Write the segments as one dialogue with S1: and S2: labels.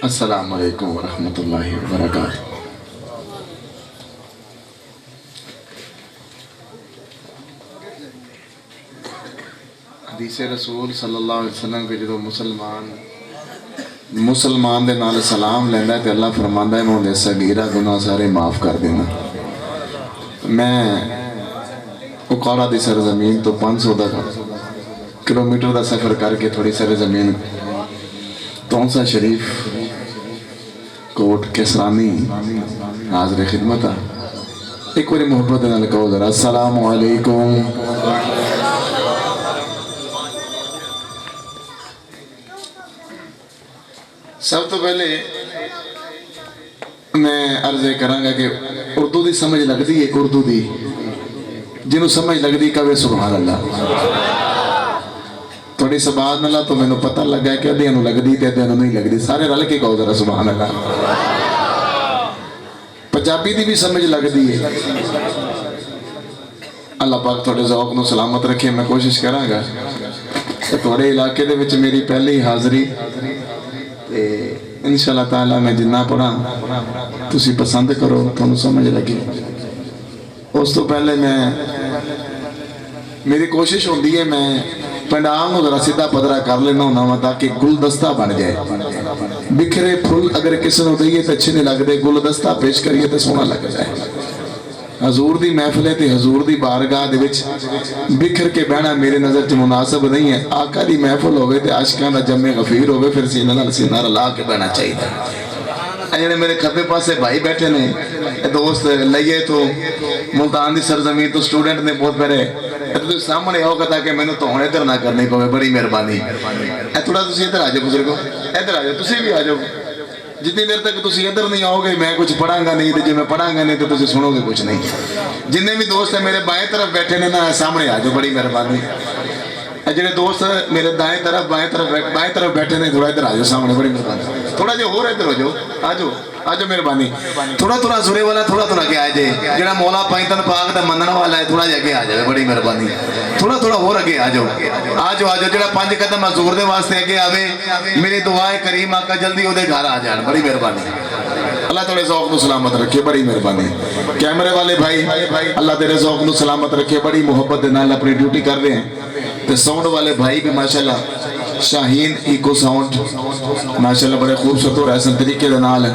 S1: السلام علیکم ورحمۃ اللہ وبرکاتہ۔ حدیث رسول صلی اللہ علیہ وسلم کے جدو مسلمان دے نال سلام لینا ہے تو اللہ فرماندا ہے میں انہیں صغیرہ گناہ سارے معاف کر دینا۔ میں اقارہ دی سرزمین تو 500 کلومیٹر دا سفر کر کے تھوڑی سرزمین تونسا شریف کوٹ کسرانی حاضر خدمت ہے۔ ایک بڑی محبت نال کہو ذرا السلام علیکم۔ سب تو پہلے میں عرض کروں گا کہ اردو دی سمجھ لگتی ہے، اردو دی جنہوں سمجھ لگتی کہے سبحان اللہ۔ تھوڑی سبحان اللہ تو میں نے پتہ لگا ہے کہ ادھے انہوں لگتی تے ادھے انہوں نہیں لگتی، سارے رل کے کہو ذرا سبحان اللہ۔ پنجابی دی بھی سمجھ لگتی ہے۔ اللہ پاک تھوڑے ذوق نو سلامت رکھے۔ میں کوشش کراں گا کہ تھوڑے علاقے دے وچ میری پہلی حاضری انشاءاللہ تعالیٰ میں جنہ پڑھا تسی پسند کرو تو سمجھ لگے۔ اس تو پہلے میری کوشش ہوتی ہے میں پنڈال ذرا سیدھا پدرا کر لینا ہونا تاکہ گلدستہ بن جائے۔ بکھرے پھول اگر کسی نے دئیے تو اچھے نہیں لگتے، گلدستہ پیش کریے تو سونا لگ جائے۔ حضور دی محفلیں تے حضور دی بارگاہ دے وچ بکھر کے بہنا میرے نظر چ مناسب نہیں ہے۔ آقا دی محفل ہوئے تے عاشقاں دا جمع غفیر ہوئے، پھر سینہ نال سینہ رلا کے بہنا چاہیے۔ جڑے میرے کھبے پاسے بھائی بیٹھے نے دوست لئیے تو ملتان دی سرزمین تو سٹوڈنٹ نے بہت پیرے تو سامنے ہوگا تاکہ میں نے تو ہونے ادھر نہ کرنے کو بڑی مہربانی۔ تھوڑا تسی ادھر آ جاؤ بزرگو، ادھر آ جاؤ، تسی بھی آ جاؤ۔ جتنی دیر تک تسی ادھر نہیں آؤ گے میں کچھ پڑھاں گا نہیں، جو میں پڑھاں گا نہیں تو تسی سنو گے کچھ نہیں۔ جننے بھی دوست ہیں میرے بائیں طرف بیٹھے نے نا سامنے آ جاؤ، بڑی مہربانی۔ جڑے دوست میرے دائیں طرف بائیں طرف بیٹھے نے تھوڑا ادھر آ جاؤ سامنے، بڑی مہربانی۔ تھوڑا جو ہو رہا ادھر ہو جاؤ، آ جاؤ آ جاؤ مہربانی۔ تھوڑا تھوڑا سورے والا تھوڑا تھوڑا کے آ جائے، جڑا مولا پائنتن پاک دا مننا والا ہے تھوڑا جا کے آ جائے، بڑی مہربانی۔ تھوڑا تھوڑا ہو رہے آ جاؤ آ جاؤ آ جاؤ۔ جڑا 5 قدم حضور دے واسطے اگے آوے میری دعا ہے کریم آقا جلدی وہ دے گھر آ جان، بڑی مہربانی۔ اللہ تیرے ذوق نو سلامت رکھے، بڑی مہربانی۔ کیمرے والے بھائی اللہ تیرے ذوق نو سلامت رکھے، بڑی محبت دے نال اپنی ڈیوٹی کر رہے ہیں۔ تے ساؤنڈ والے بھائی بھی ماشاءاللہ شاہین ایکو ساؤنڈ ماشاءاللہ بڑے خوبصورت اور احسن طریقے دے نال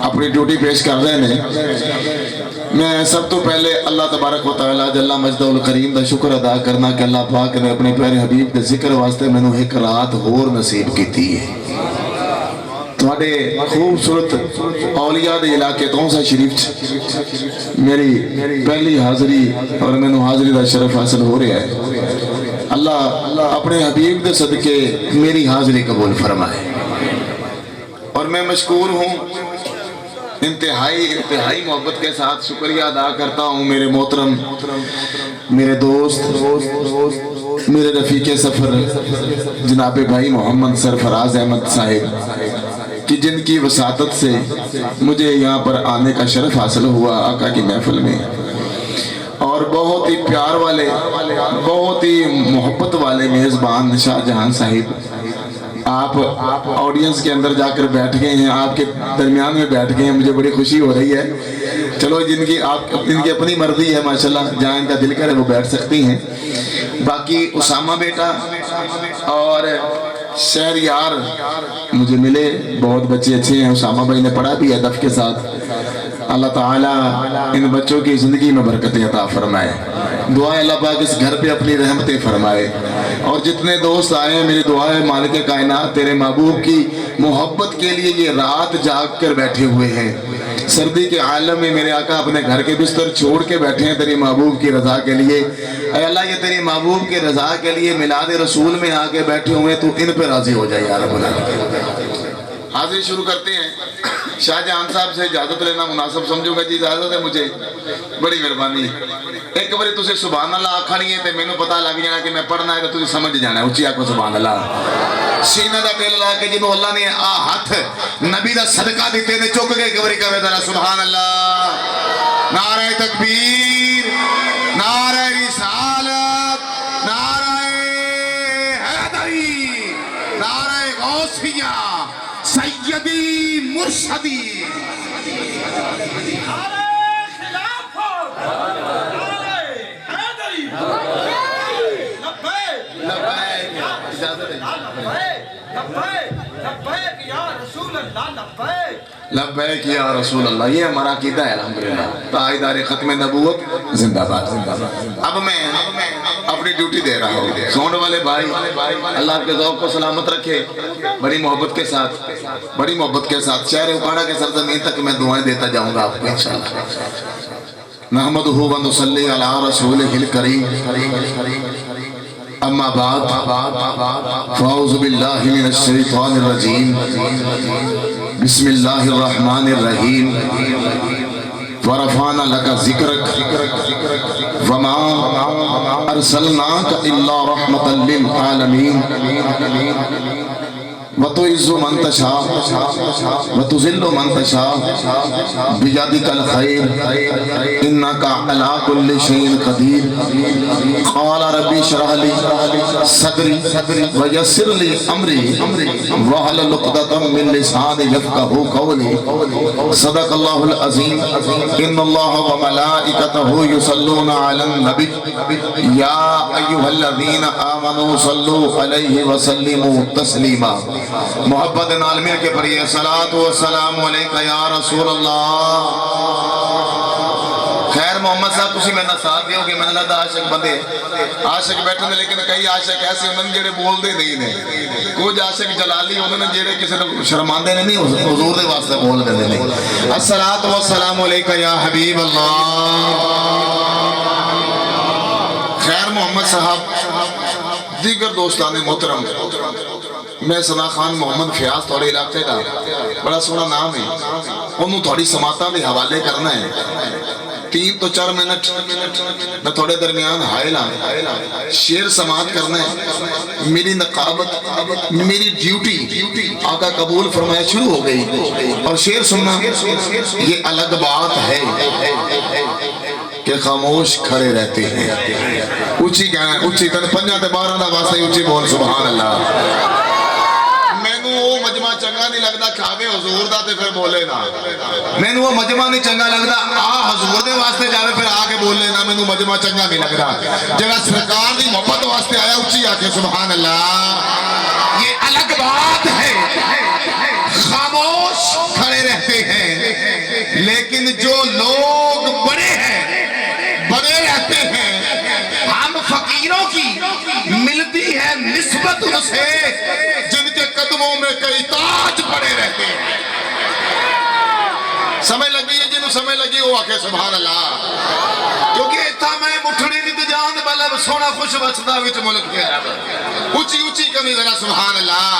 S1: اپنی ڈیوٹی پیش کر رہے ہیں۔ میں سب تو پہلے اللہ تبارک و تعالیٰ جل مجدہ الکریم دا شکر ادا کرنا کہ اللہ پاک نے اپنے پیارے حبیب دے ذکر واسطے میں نے ایک رات ہور نصیب کی تھی ہے۔ تھوڑے خوبصورت اولیاء دے علاقے تونسا شریف میری پہلی حاضری اور میں نے حاضری دا شرف حاصل ہو رہا ہے۔ اللہ اپنے حبیب دے صدقے میری حاضری قبول فرمائے اور میں مشکور ہوں، انتہائی محبت کے ساتھ شکریہ ادا کرتا ہوں میرے محترم میرے دوست میرے رفیق سفر جناب بھائی محمد سرفراز احمد صاحب کہ جن کی وساطت سے مجھے یہاں پر آنے کا شرف حاصل ہوا آقا کی محفل میں، اور بہت ہی پیار والے بہت ہی محبت والے میزبان شاہ جہان صاحب، آپ آڈینس کے اندر جا کر بیٹھ گئے ہیں، آپ کے درمیان میں بیٹھ گئے ہیں، مجھے بڑی خوشی ہو رہی ہے۔ چلو جن کی اپنی مرضی ہے ماشاءاللہ، جہاں ان کا دل کرے وہ بیٹھ سکتی ہیں۔ باقی اسامہ بیٹا اور شہریار مجھے ملے، بہت بچے اچھے ہیں، اسامہ بھائی نے پڑھا بھی ادب کے ساتھ۔ اللہ تعالیٰ ان بچوں کی زندگی میں برکتیں عطا فرمائے، دعا ہے اللہ پاک اس گھر پہ اپنی رحمتیں فرمائے۔ اور جتنے دوست آئے ہیں میری دعا ہے مالک کائنات تیرے محبوب کی محبت کے لیے یہ رات جاگ کر بیٹھے ہوئے ہیں، سردی کے عالم میں میرے آقا اپنے گھر کے بستر چھوڑ کے بیٹھے ہیں تیری محبوب کی رضا کے لیے۔ اے اللہ یہ تیری محبوب کی رضا کے لیے میلاد رسول میں آ کے بیٹھے ہوئے، تو ان پہ راضی ہو جائے یا رب العالمین۔ حاضری شروع کرتے ہیں۔ شاہ جہان صاحب سے اجازت لینا مناسب سمجھو گا، جی اجازت ہے مجھے، بڑی مہربانی۔ ایک باری تُسے سبحان اللہ آکھنی ہے تے میں نے پتہ لگ جانا کہ میں پڑھنا ہے تو تُسے سمجھ جانا ہے، اچھی آکھو سبحان اللہ۔ سینہ دا دل لا کے جنہوں اللہ نے ہاتھ نبی دا صدقہ دیتے نے چک کے ایک باری کہے ذرا سبحان اللہ، نعرہ تکبیر، نعرہ رسالت، نعرہ حیدری، نعرہ غوثیہ، سیدی مرشدی لبیک یا رسول اللہ. یہ ہمارا عقیدہ ہے الحمدللہ. تاجدار ختم نبوت زندہ باد. اب میں اپنی ڈیوٹی دے رہا ہوں. سونڈ والے بھائی اللہ کے ذوق کو سلامت رکھے. بڑی محبت کے ساتھ شہر اکاڑا کے سرزمین تک میں دعائیں دیتا جاؤں گا آپ کو انشاءاللہ. نحمدہ و نصلی علی رسولہ الکریم. اما بعد فاعوذ باللہ من الشیطان الرجیم. بسم اللہ الرحمن الرحیم. ورفعنا لك ذکرک وما ارسلناک الا رحمتا للعالمین. وتعز من تشاء وتذل من تشاء بيدك الخير انك على كل شيء قدير. قال ربي اشرح لي صدري ويسر لي امري واحلل عقدة من لساني يفقهوا قولي. صدق الله العظيم. ان الله وملائكته يصلون على النبي يا ايها الذين امنوا صلوا عليه وسلموا تسليما. محبت نالمیر کے پڑھئے صلاۃ و سلام علیکہ یا رسول اللہ. خیر محمد صاحب تسی میں نہ ساتھ دیو کہ میں نے لگا عاشق بندے عاشق بیٹھنے لیکن کئی عاشق ایسے انہوں نے جڑے بول دے نہیں نے. کچھ عاشق جلالی انہوں نے جڑے کسی نے شرماندے نہیں حضور دے واسطے بول دے نہیں. الصلاۃ و سلام علیکہ یا حبیب اللہ. خیر محمد صاحب دیگر دوستان محترم میں ثنا خان محمد فیاض تھوڑے علاقے کا بڑا سونا نام ہے. انہوں تھوڑی سماعتاں دے حوالے کرنا ہے. 3 تو 4 منٹ میں تھوڑے درمیان حائل ہاں. شعر سماعت کرنا ہے. میری نقابت میری ڈیوٹی آقا قبول فرمایا شروع ہو گئی. اور شعر سننا یہ الگ بات ہے کہ خاموش کھڑے رہتے ہیں. اونچی کہنا ہے اونچی تن 5 تے 12 دا واسطے اونچی بول سبحان اللہ. مینوں وہ مجمع چنگا نہیں لگدا کھاوے حضور دا تے پھر بولے نا. مینوں وہ مجمع نہیں چنگا لگدا آ حضور دے واسطے جاوے پھر آ کے بولے نا. مینوں مجمع چنگا نہیں لگدا. جڑا سرکار دی محبت واسطے آیا اونچی آ کے سبحان اللہ. یہ الگ بات ہے خاموش کھڑے رہتے ہیں لیکن جو لوگ بڑے ہیں بڑے رہتے ہیں. ہم فقیروں کی ملتی ہے نسبت ان سے جن کے قدموں میں کئی تاج پڑے رہتے ہیں. سمجھ لگی ہے جنہوں سمجھ لگی وہ آکے سبحان اللہ. کیونکہ اتھا میں مٹھڑی نہیں جان بلے سونا خوش بچتا وچ ملک کے رب اچھی اچھی کمی ذرا سبحان اللہ.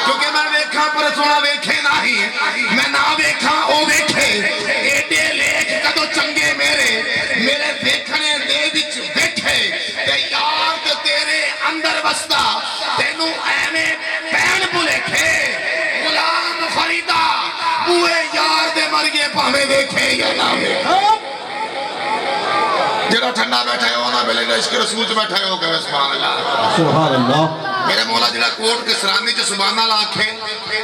S1: کیونکہ میں ویکھاں پر سونا ویکھے نہیں میں نہ ویکھاں او ویکھے. ایڈے لیکھ کدو چنگے میرے دیکھنے دے وچ بیٹھے تے یار تے تیرے اندر وستا تینوں ایویں پین بلیکھے. غلام فریدہ بوئے یار دے مرگے پاویں ویکھے یا نہ ویکھے. جڑا ٹھنڈا بیٹھا ہے وہ نہ ملے گا. عشق رسول سے بیٹھا ہے وہ کہے سبحان اللہ سبحان اللہ. میرے مولا جڑا کوٹ کے سرانی چ سبحان اللہ آکھے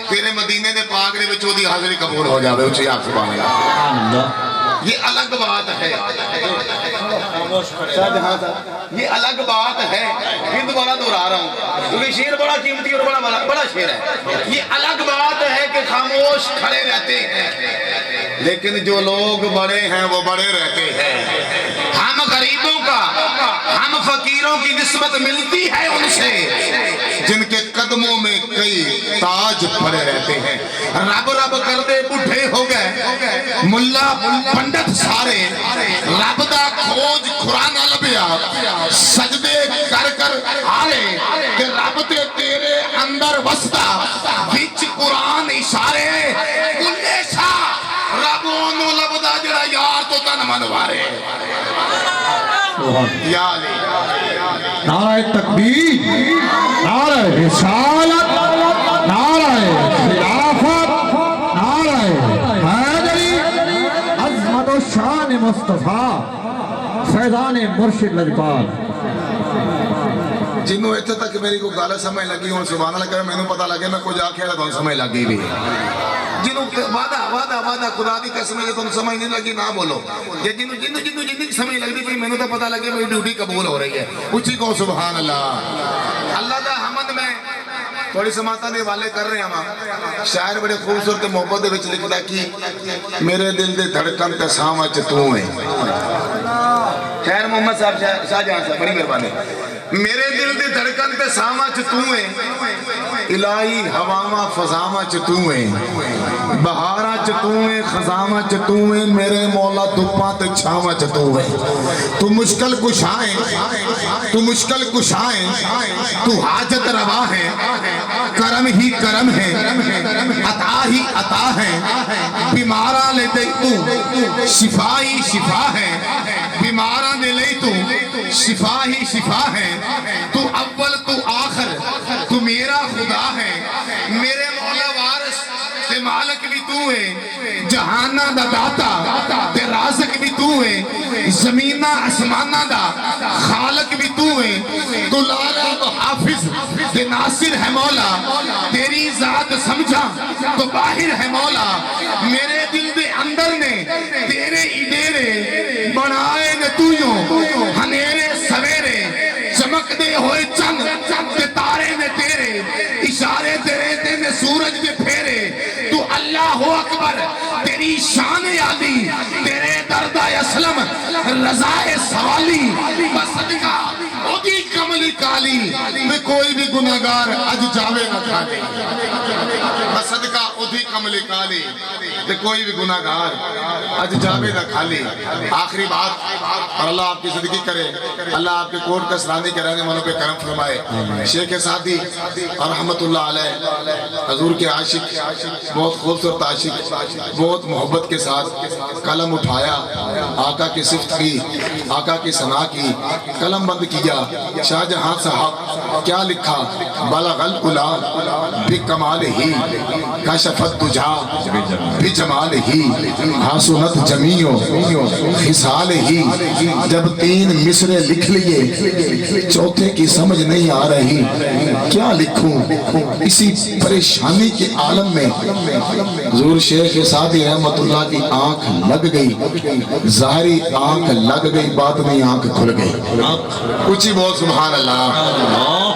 S1: تیرے مدینے دے پاک دے وچ اودی حاضری قبول ہو جاوے. اونچی آپ سبحان اللہ. یہ الگ بات ہے. یہ الگ بات ہے. پھر دوبارہ دہرا رہا ہوں کیونکہ شعر بڑا قیمتی اور بڑا شعر ہے. یہ الگ بات ہے کہ خاموش کھڑے رہتے ہیں لیکن جو لوگ بڑے ہیں وہ بڑے رہتے ہیں. ہم غریبوں کا ہم فقیروں کی نسبت ملتی ہے ان سے جن کے قدموں میں کئی تاج پڑے رہتے ہیں. رب رب کردے بڈھے ہو گئے ملا پنڈت سارے. رب دا کھوج قرآن لبیا سجدے کر کر آرے کہ رب تے تیرے اندر وستا وچ قرآن اشارے. کلے شاہ رب انہوں لبدا جڑا یار تو تن منوارے. یا علی
S2: نعرہ تکبیر نعرہ رسالت نعرہ خلافت نعرہ حیدری عظمت و شان مصطفیٰ فیضان مرشد لجپال.
S1: جنوں اتنے تک میری کوئی گل سمجھ لگی ہوں سبحان اللہ کرے مینوں پتہ لگے میں کچھ آکھیا تو سمجھ لگی بھی جنوں وعدہ خدا دی قسم ہے تم سمجھ نہیں لگی نہ بولو یہ جنوں سمجھ لگدی پئی مینوں تو پتہ لگے میری ڈیوٹی قبول ہو رہی ہے اچھی کہو سبحان اللہ اللہ دا حمد میں تھوڑی سماعتاں دے حوالے کر رہے ہیں شاعر بڑے خوبصورت محبت دے وچ لکھدا کہ میرے دل دے دھڑکن تے ساں وچ تو ہے خیر محمد صاحب شاہ جہاں صاحب بڑی مہربانی میرے دل دے دھڑکن تے ساں وچ تو ہے الہی ہواواں فضاں وچ تو ہے بہاراں چ تو ہے خزاں وچ تو ہے میرے مولا دھوپاں تے چھاں وچ تو ہے تو مشکل کشا ہے تو مشکل کشا ہے تو حاجت روا ہے کرم ہی کرم ہے عطا ہی عطا ہے بیماراں لے دے تو شفا ہی شفا ہے بیماراں دے لے تو شفا ہی شفا ہے تو اول تو آخر تو میرا خدا ہے میرے مولا وارث تے مالک بھی تو ہے جہانہ دا داتا تے رازق بھی تو ہے زمینہ اسمانہ دا خالق بھی تو ہے تو لارا تو حافظ تے ناصر ہے مولا تیری ذات سمجھا تو باہر ہے مولا میرے دل دے اندر نے تیرے ادیرے بنائے نے تو یوں ہنیرے سویرے چمک دے ہوئے چند تے تارے نے تیرے اشارے تیرے تے نے سورج دے پھیرے تو اللہ اکبر تیری شان یادی تیرے دردہ اسلم رضائے سوالی بصدقہ اوگی کملی کالی میں کوئی بھی گناہگار اج جاوے نہ کھانے بصدقہ اوگی کملی کالی میں کوئی بھی گناہگار اج جاوے نہ کھالی آخری بات اور اللہ آپ کی زندگی کرے اللہ آپ کے کوٹ کا سرانے کے رہنے والوں پہ کرم فرمائے شیخ سعدی اور رحمت اللہ علیہ حضور کے عاشق بہت خوبصورت عاشق بہت محبت کے ساتھ قلم اٹھایا آقا کی صفت کی آقا کی ثنا کی قلم بند کیا شاہ جہاں صاحب کیا لکھا بلغ العلا بکمال ہی کشفت تجھا بجمال ہی حسنت جمیع خصال ہی جب 3 مصرے لکھ لیے چوتھے کی سمجھ نہیں آ رہی کیا لکھوں اسی پریشانی کے عالم میں حضور شیخ سعدی رحمت اللہ کی آنکھ لگ گئی ظاہری آنکھ لگ گئی باطنی آنکھ کھل گئی کچھ ہی بہت سبحان اللہ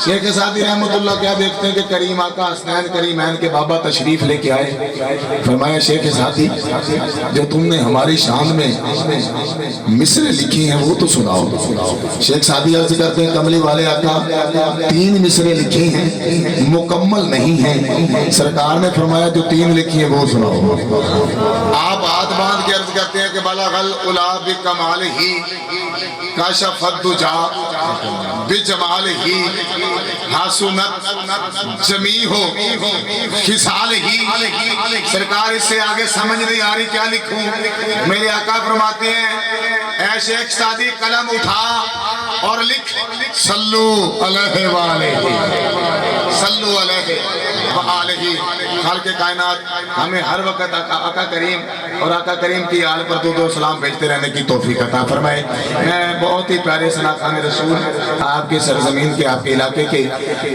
S1: شیخ سعدی رحمت اللہ کیا دیکھتے ہیں کہ کریم آقا حسنین کریمین کے بابا تشریف لے کے آئے فرمایا شیخ سعدی جو تم نے ہماری شان میں مصرے لکھی ہیں وہ تو سناؤ شیخ سعدی عرض کرتے ہیں کملی والے آقا 3 مصرے لکھے ہیں مکمل نہیں ہیں سرکار نے فرمایا جو 3 لکھی ہیں وہ سناؤ آپ ہاتھ باندھ کے عرض کرتے ہیں کہ بلغ العلا بکمال ہی کشفت تجھا بجمال ہی حسنت جمیع خصال ہی سرکار اس سے آگے سمجھ نہیں آ رہی کیا لکھوں میرے آقا فرماتے ہیں اے شیخ سعدی قلم اٹھا اور لکھ صلو علیہ وآلہ صلو علیہ وآلہ خالق کائنات ہمیں ہر وقت آقا کریم اور آقا کریم کی آل پر دو سلام بھیجتے رہنے کی توفیق عطا فرمائے میں بہت ہی پیارے ثنا خان رسول آپ کے سرزمین کے آپ کے علاقے کے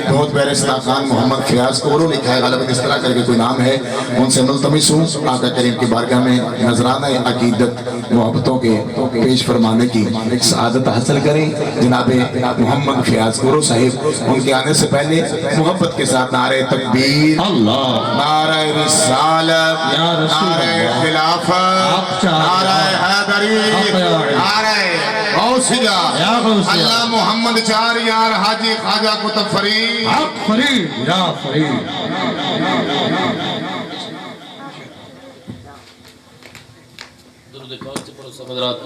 S1: بہت پیارے ثنا خان محمد فیاض کورو لکھا ہے غالباً اس طرح کر کے کوئی نام ہے ان سے ملتمس ہوں آقا کریم کی بارگاہ میں نذرانہ عقیدت محبتوں کے پیش فرمانے کی سعادت حاصل کریں جناب محمد فیاض کورو صاحب ان کے آنے سے پہلے محبت کے ساتھ نعرہ تکبیر اللہ نعرہ رسالت نعرہ خلافت نعرہ حیدری نعرہ غوثیہ اللہ محمد چار یار حاجی خواجہ کتب فرید حق فرید یا فرید
S3: درود پاک پر سب حضرات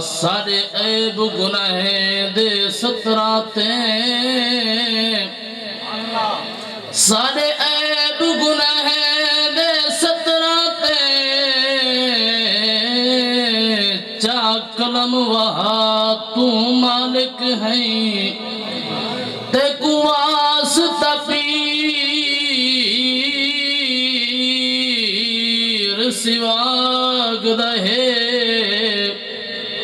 S3: سارے عیب گناہ دے ستراتے سارے عیب گناہ قلم وہاں تو مالک ہیں تے کو واسطہ پیر سواگ رہے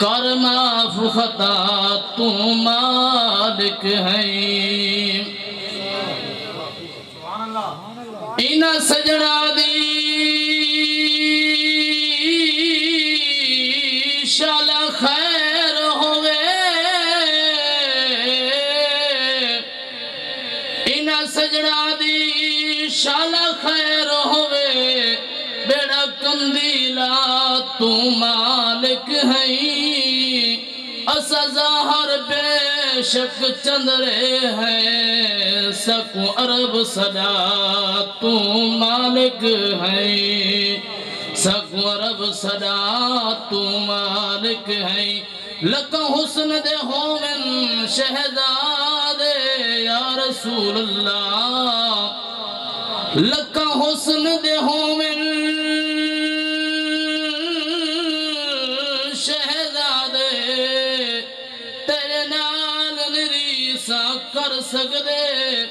S3: کر معاف خطا تو مالک ہیں اینا سجڑا دی شالا خیر ہوئے اینا سجڑا دی شالا خیر ہوئے بیڑا کندیلا تو مالک ہیں اسا ظاہر بے شک چندرے ہیں سکو عرب صدا تو مالک ہیں سکو عرب صدا تو مالک ہیں لکا حسن دے ہومن شہزادے یا رسول اللہ لکا حسن دے ہومن شہزادے تیرے نال نریسا کر سکدے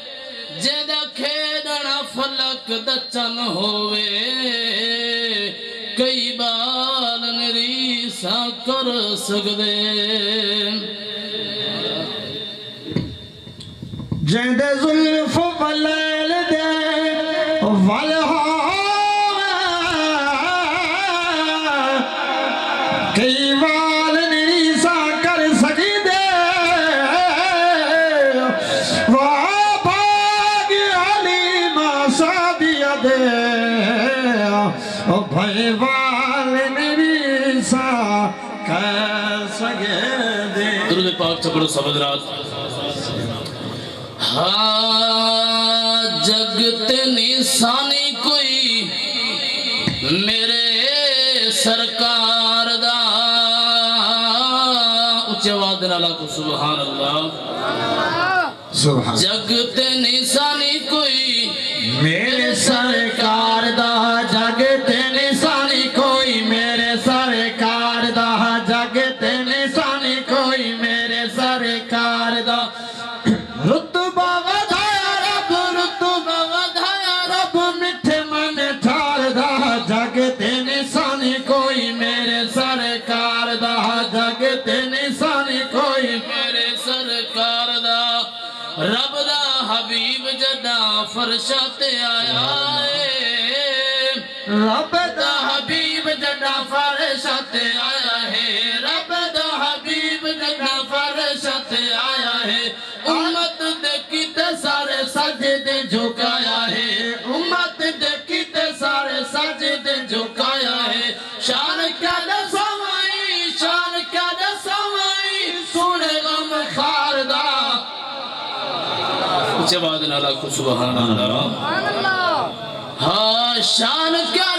S3: جیدہ کھیڑنا فلک دچن ہوئے کئی بال نریسا کر سکدے
S2: جیند ظلف واللیل دے والہا کئی بال نریسا کر سکی دے واباگ علیمہ سادیہ دے بھائی بال نریسا کر سکے دے
S3: درود پاک چکڑو سمجھرات ہاں جگت نسانی کوئی میرے سرکار دا اچھے وعدن اللہ کو سبحان اللہ
S2: سبحان
S3: جگت نسانی کوئی
S2: میرے سرکار دا جگت نسانی کوئی میرے سرکار دا جگت نسانی کوئی میرے سرکار دا رتبہ ودھایا رب مٹھے من ٹھار دا جگت نسانی کوئی میرے سرکار دا جگت نسانی کوئی
S3: میرے سرکار دا رب دا حبیب جدا فرشات آیا ہے
S2: رب
S3: دا حبیب جدا فرشات آیا ہے رب دا حبیب جدا فرشات آیا ہے امت دیکھی تے سارے سجدے جھکایا ہے امت دیکھی تے سارے سجدے جھکایا ہے شان کیا دسوائی سونے غم خاردہ اچھے وعدن اللہ کو سبحان اللہ ہاں شان کیا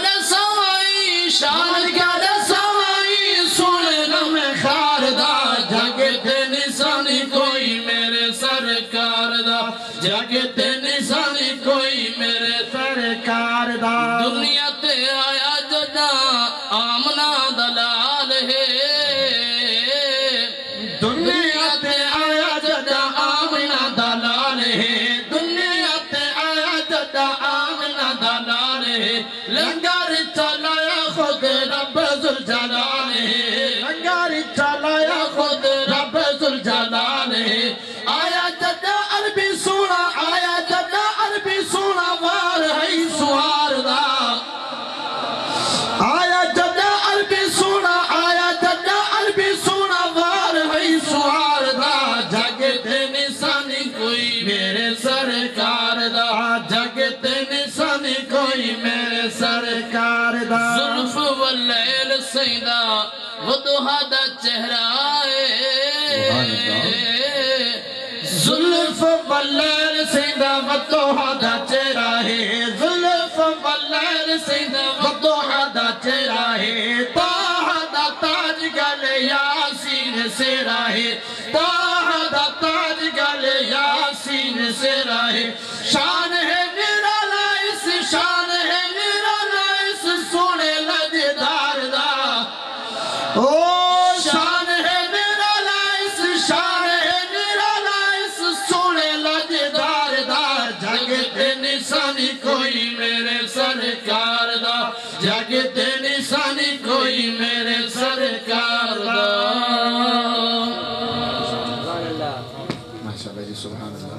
S3: دسوائی سونے غم خاردہ جگت نسانی کوئی میرے سرکار دا جگت نسانی کوئی میرے
S2: سرکار دا
S3: دنیا تے آیا جدا آمنا دلال ہے دنیا تے آیا جدا آمنا دلال ہے دنیا تے آیا جدا آمنا دلال ہے لنگر چلایا خود رب ذوالجلال ہے
S2: لنگر چلایا
S3: خود رب ذوالجلال ہے آیا جدا عربی سونا وار ہے سوار دا
S2: آیا جدا عربی سونا
S3: وار ہے سوار دا جگت نسانی کوئی میرے سرکار دا جگت نسانی کوئی میرے سرکار دا زلف واللیل سیدہ وضحا دا چہرہ زلف واللیل سیدہ وضحا دا چہرہ ہے زلف واللیل سیدہ وضحا دا چہرہ ہے طاہ دا تاج گل یاسین سے راہے طاہ دا تاج گل یاسین سے راہے شان ہے نرالا اس سونے لجدار دا
S2: او شان تے نشانی کوئی میرے سرکار دا
S1: ماشاءاللہ جی سبحان اللہ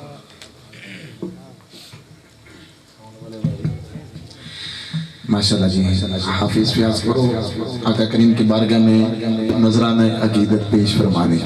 S1: ماشاءاللہ جی حافظ فیاض کو آقا کریم کی بارگاہ میں نذرانہ عقیدت پیش فرمانے کی